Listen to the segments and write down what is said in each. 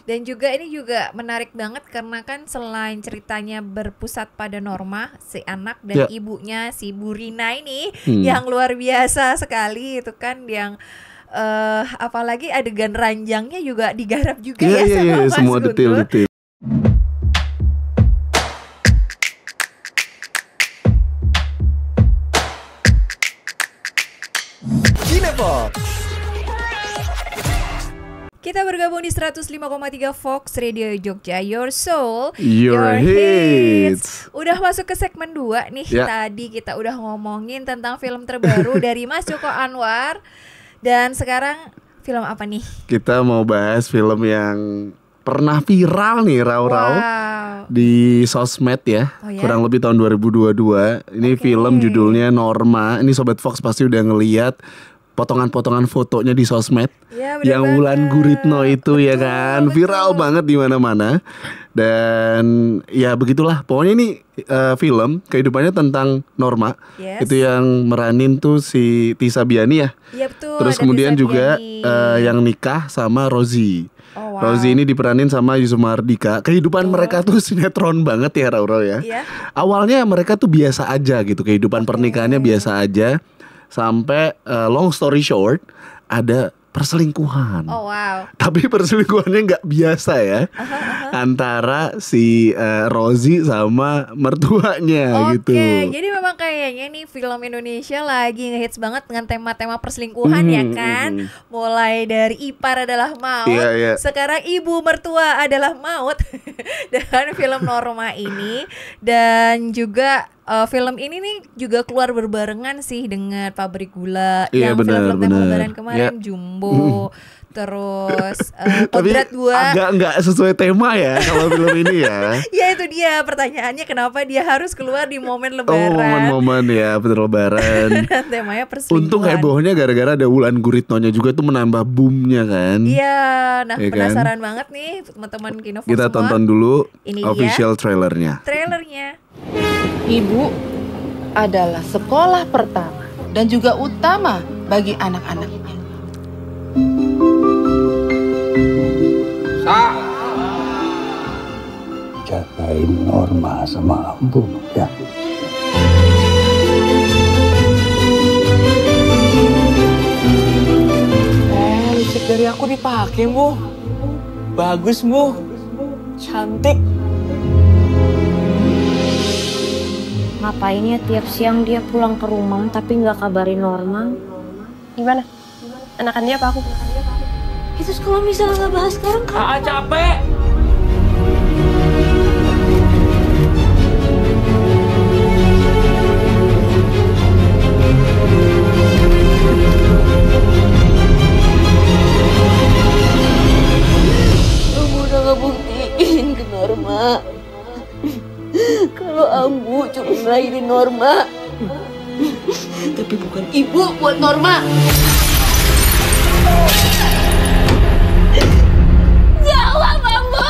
Dan juga ini juga menarik banget karena kan selain ceritanya berpusat pada Norma, si anak dan Ya. ibunya si Bu Rina ini Hmm. yang luar biasa sekali itu kan yang apalagi adegan ranjangnya juga digarap juga Iya ya iya sama iya, Mas semua Guntur. detail-detail. Cinefox. Kita bergabung di 105,3 Fox Radio Jogja, Your Soul, Your hits. Udah masuk ke segmen 2 nih. Ya. Tadi kita udah ngomongin tentang film terbaru dari Mas Joko Anwar. Dan sekarang film apa nih? Kita mau bahas film yang pernah viral nih, Rau-Rau, Wow. di sosmed ya. Oh ya? Kurang lebih tahun 2022. Ini Oke. film judulnya Norma. Ini Sobat Fox pasti udah ngeliat potongan-potongan fotonya di sosmed. Ya, bener Yang Wulan banget. Guritno itu ya Betul, kan, betul. viral banget di mana-mana. Dan ya begitulah. Pokoknya ini film kehidupannya tentang Norma. Yes. Itu yang meranin tuh si Tisa Biani ya. Iya betul. Terus ada kemudian Tisa juga Biani. yang nikah sama Rozi. Oh, wow. Rozi ini diperanin sama Yusuf Mardika. Kehidupan Betul. mereka tuh sinetron banget ya, Rauro ya. Iya. Awalnya mereka tuh biasa aja gitu, kehidupan pernikahannya biasa aja. Sampai long story short, ada perselingkuhan. Oh wow. Tapi perselingkuhannya nggak biasa ya, antara si Rozi sama mertuanya Oke, gitu. jadi memang kayaknya nih film Indonesia lagi ngehits banget dengan tema-tema perselingkuhan ya kan. Mulai dari ipar adalah maut, Iya, iya. sekarang ibu mertua adalah maut dengan film Norma ini. Dan juga film ini nih juga keluar berbarengan sih dengan Pabrik Gula Iya, yang benar, film-film tema benar. lebaran kemarin, Ya. Jumbo. Terus Tapi Kodrat 2. agak nggak sesuai tema ya kalau film ini ya. Ya itu dia pertanyaannya, kenapa dia harus keluar di momen Oh, lebaran. momen-momen ya, betul lebaran. Dan temanya perselingkuhan. Untung hebohnya gara-gara ada Wulan Guritnonya juga tuh menambah boomnya kan. Iya, nah Iya kan? penasaran banget nih teman-teman Kinofox Kita semua. tonton dulu Ini dia. official trailernya. Trailernya. Ibu adalah sekolah pertama dan juga utama bagi anak-anaknya. Jagain Norma sama Ambu ya. Lipstick dari aku dipakai, Bu. Bagus, Bu. Cantik. Ngapain ya tiap siang dia pulang ke rumah tapi nggak kabarin Norma? Gimana? Enakan dia apa aku? Itu kalau misalnya nggak bahas sekarang kan? Capek. Kamu udah ngebuktiin ke Norma kalau Ambu cuma ngelahirin Norma, tapi bukan ibu buat Norma. Jawab Ambu,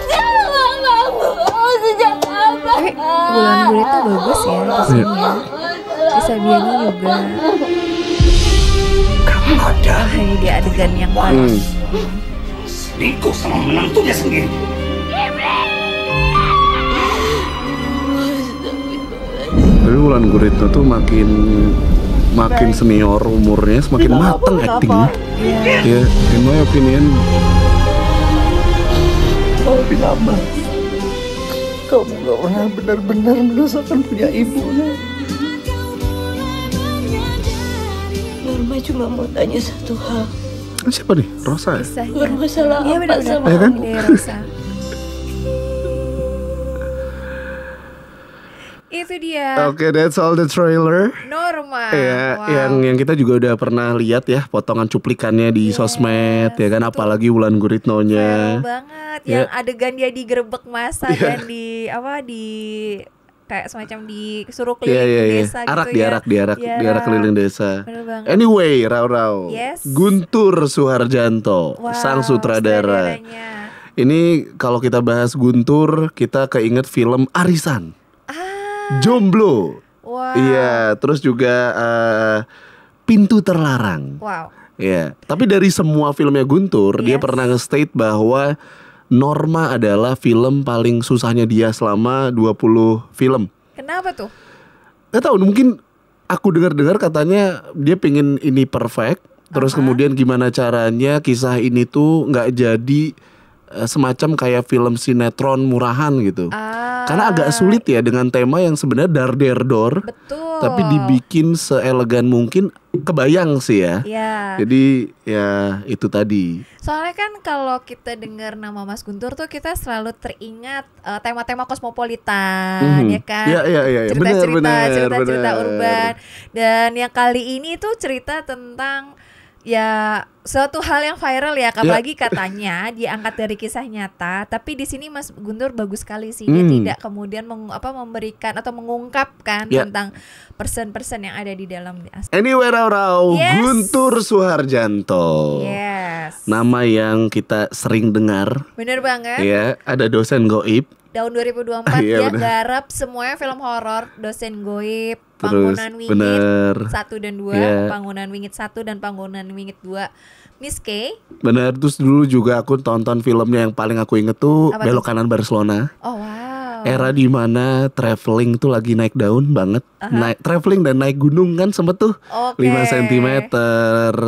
jawab Ambu. Sejak kapan? Wulan Guritno bagus ya di sini ya. Tisa Biani juga. Kamu ada Ini dia adegan yang paling. selingkuh sama menantunya sendiri. Tapi Wulan Guritno tuh makin senior umurnya, semakin mateng actingnya. Ya, in my opinion. Tapi lama. Kamu gak pernah benar-benar merasakan punya ibu. Norma cuma mau tanya satu hal. Siapa nih? Rosa ya? Kisahnya. Bermasalah Iya apa benar-benar. sama Ya kan? Ini Rosa. Itu dia. Oke, that's all the trailer. Norma. Ya, Wow. yang kita juga udah pernah lihat ya potongan cuplikannya di Yes, sosmed ya kan, itu apalagi Wulan Viral Guritnonya. banget Ya. yang adegan dia digerebek masa Ya. dan di kayak semacam disuruh Iya keliling iya iya. desa Arak gitu diarak diarak ya. diarak keliling desa. Bener banget. Anyway, Rau-Rau. Yes. Guntur Suharjanto, Wow, sang sutradara. sutradaranya. Ini kalau kita bahas Guntur, kita keinget film Arisan, Ah, Jomblo. wow. Iya, terus juga Pintu Terlarang. Wow. Ya, tapi dari semua filmnya Guntur, dia Yes. pernah nge-state bahwa Norma adalah film paling susahnya dia selama 20 film. Kenapa tuh? Gak tahu, mungkin aku dengar-dengar katanya dia pengen ini perfect. Terus kemudian gimana caranya kisah ini tuh nggak jadi semacam kayak film sinetron murahan gitu. Karena agak sulit ya dengan tema yang sebenarnya dar-der-dor. Betul. Tapi dibikin seelegan mungkin, kebayang sih ya. Ya. Jadi ya itu tadi. Soalnya kan kalau kita dengar nama Mas Guntur tuh kita selalu teringat tema-tema kosmopolitan, ya kan? Iya. Cerita-cerita urban. Dan yang kali ini tuh cerita tentang ya suatu hal yang viral ya, apalagi katanya diangkat dari kisah nyata. Tapi di sini Mas Guntur bagus sekali sih, dia tidak kemudian memberikan atau mengungkapkan tentang person-person yang ada di dalam. Anyway, Rau, Yes. Guntur Suharjanto. Yes. Nama yang kita sering dengar. Bener banget. Ya, ada dosen goib. Tahun 2024 Iya, dia bener. garap semuanya film horor, Dosen Goib, Terus, Bangunan Wingit bener. 1 dan 2, Iya. Bangunan Wingit 1 dan Bangunan Wingit 2. Miss K. Bener, terus dulu juga aku tonton filmnya yang paling aku inget tuh Apa Belok tuh? Kanan Barcelona. Oh wow. Era di mana traveling tuh lagi naik daun banget. Naik traveling dan naik gunung kan sempet tuh. Oke. 5 cm.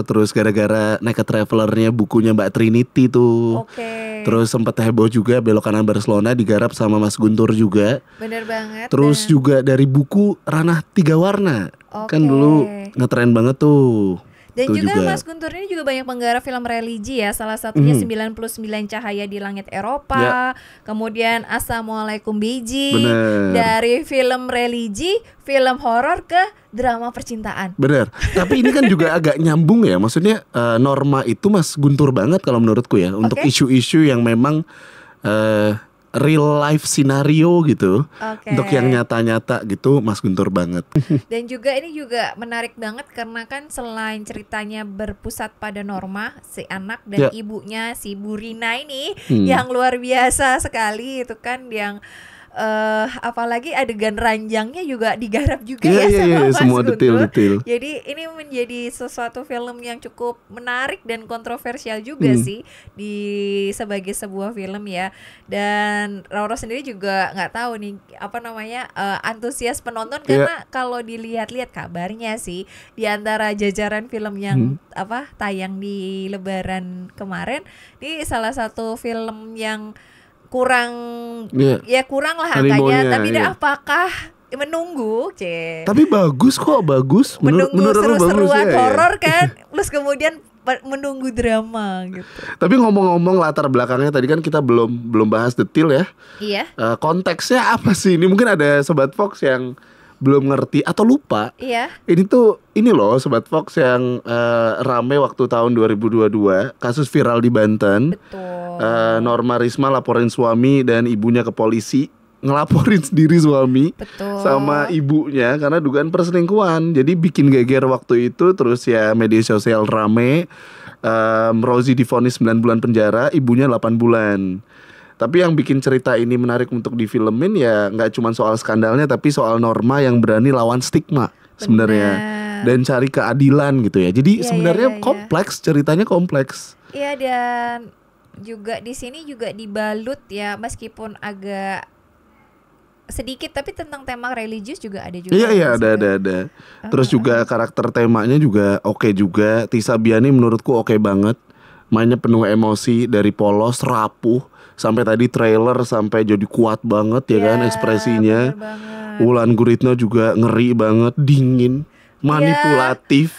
Terus gara-gara naik ke travelernya bukunya Mbak Trinity tuh. Oke. Terus sempet heboh juga Belok Kanan Barcelona digarap sama Mas Guntur juga. Bener banget. Terus dan- juga dari buku Ranah 3 Warna. Kan Oke. dulu ngetren banget tuh. Dan Tuh juga Mas Guntur ini juga banyak menggarap film religi ya. Salah satunya 99 Cahaya di Langit Eropa. Kemudian Assalamualaikum Beijing. Bener. Dari film religi, film horor ke drama percintaan. Bener. Tapi ini kan juga agak nyambung ya. Maksudnya Norma itu Mas Guntur banget kalau menurutku ya. Untuk Oke. isu-isu yang memang real life scenario gitu. Oke. Untuk yang nyata-nyata gitu Mas Guntur banget. Dan juga ini juga menarik banget karena kan selain ceritanya berpusat pada Norma si anak dan Ya. ibunya si Bu Rina ini yang luar biasa sekali itu kan yang apalagi adegan ranjangnya juga digarap juga Iya, ya iya, sama iya, Mas semua Guntur. detail-detail. Jadi ini menjadi sesuatu film yang cukup menarik dan kontroversial juga sih di sebagai sebuah film ya. Dan Roro sendiri juga nggak tahu nih apa namanya antusias penonton karena kalau dilihat-lihat kabarnya sih di antara jajaran film yang tayang di Lebaran kemarin, ini salah satu film yang kurang kurang lah angkanya, Animonya, tapi iya. apakah menunggu Tapi bagus kok, bagus. menunggu menurut aku bagus, seru-seruan ya. horor kan terus kemudian menunggu drama gitu. Tapi ngomong-ngomong latar belakangnya tadi kan kita belum bahas detail ya. Iya. Konteksnya apa sih? Ini mungkin ada Sobat Fox yang belum ngerti atau lupa. Iya. Ini loh Sobat Fox yang rame waktu tahun 2022, kasus viral di Banten. Betul. Norma Risma laporin suami dan ibunya ke polisi, ngelaporin sendiri suami Betul. sama ibunya karena dugaan perselingkuhan. Jadi bikin geger waktu itu. Terus ya media sosial rame. Rozi divonis 9 bulan penjara, ibunya 8 bulan. Tapi yang bikin cerita ini menarik untuk difilmin ya nggak cuma soal skandalnya, tapi soal Norma yang berani lawan stigma sebenarnya dan cari keadilan gitu ya. Jadi Iya, sebenarnya iya, iya. kompleks, ceritanya kompleks. Iya, dan juga di sini juga dibalut ya meskipun agak sedikit tapi tentang tema religius juga ada juga. Iya ada. Terus juga karakter temanya juga oke juga. Tisa Biani menurutku oke banget. Mainnya penuh emosi dari polos, rapuh sampai tadi trailer sampai jadi kuat banget ya kan ekspresinya. Bener banget. Wulan Guritno juga ngeri banget, dingin, manipulatif.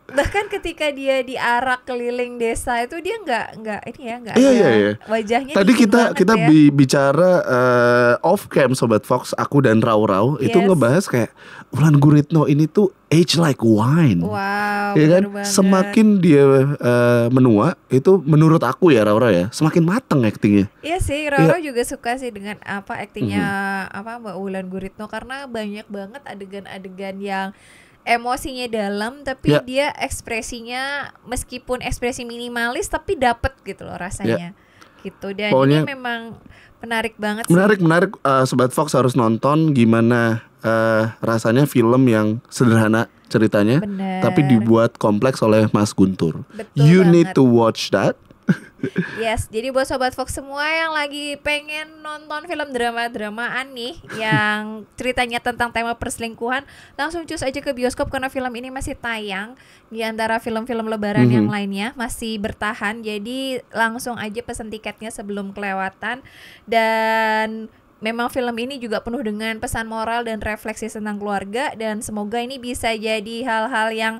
Bahkan ketika dia diarak keliling desa itu dia nggak ada Iya. wajahnya Tadi dingin kita banget ya. bicara off cam Sobat Fox, aku dan Rau itu Yes. ngebahas kayak Wulan Guritno ini tuh age like wine. Wow, Ya kan? bener banget. Semakin dia menua itu menurut aku ya Rau ya, semakin mateng aktingnya. Iya sih, Roro juga suka sih dengan aktingnya Mbak Wulan Guritno karena banyak banget adegan-adegan yang emosinya dalam tapi dia ekspresinya meskipun ekspresi minimalis tapi dapet gitu loh rasanya. Gitu. Dan Pokoknya ini memang menarik banget sih. Menarik Sobat Fox harus nonton gimana rasanya film yang sederhana ceritanya, Bener. tapi dibuat kompleks oleh Mas Guntur. Betul You need banget. to watch that. Yes, jadi buat Sobat Fox semua yang lagi pengen nonton film drama-dramaan nih yang ceritanya tentang tema perselingkuhan, langsung cus aja ke bioskop karena film ini masih tayang di antara film-film lebaran yang lainnya, masih bertahan. Jadi langsung aja pesen tiketnya sebelum kelewatan. Dan memang film ini juga penuh dengan pesan moral dan refleksi tentang keluarga, dan semoga ini bisa jadi hal-hal yang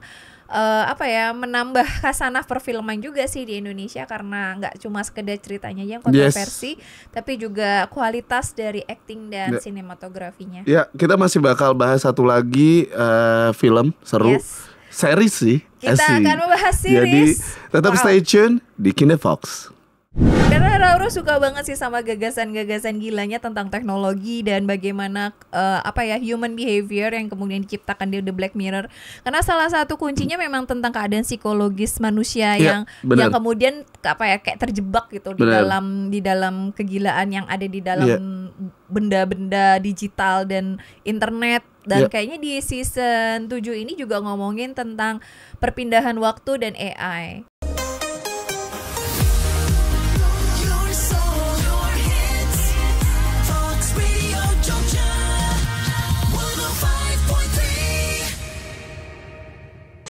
menambah khasanah perfilman juga sih di Indonesia, karena nggak cuma sekedar ceritanya yang kontroversi, tapi juga kualitas dari acting dan sinematografinya. Ya, kita masih bakal bahas satu lagi film seru, series sih. Kita akan membahas series. Jadi tetap stay tune di Kinefox. Karena Rauro suka banget sih sama gagasan-gagasan gilanya tentang teknologi dan bagaimana human behavior yang kemudian diciptakan di The Black Mirror. Karena salah satu kuncinya memang tentang keadaan psikologis manusia yang kemudian kayak terjebak gitu di dalam kegilaan yang ada di dalam benda-benda digital dan internet. Dan kayaknya di season 7 ini juga ngomongin tentang perpindahan waktu dan AI.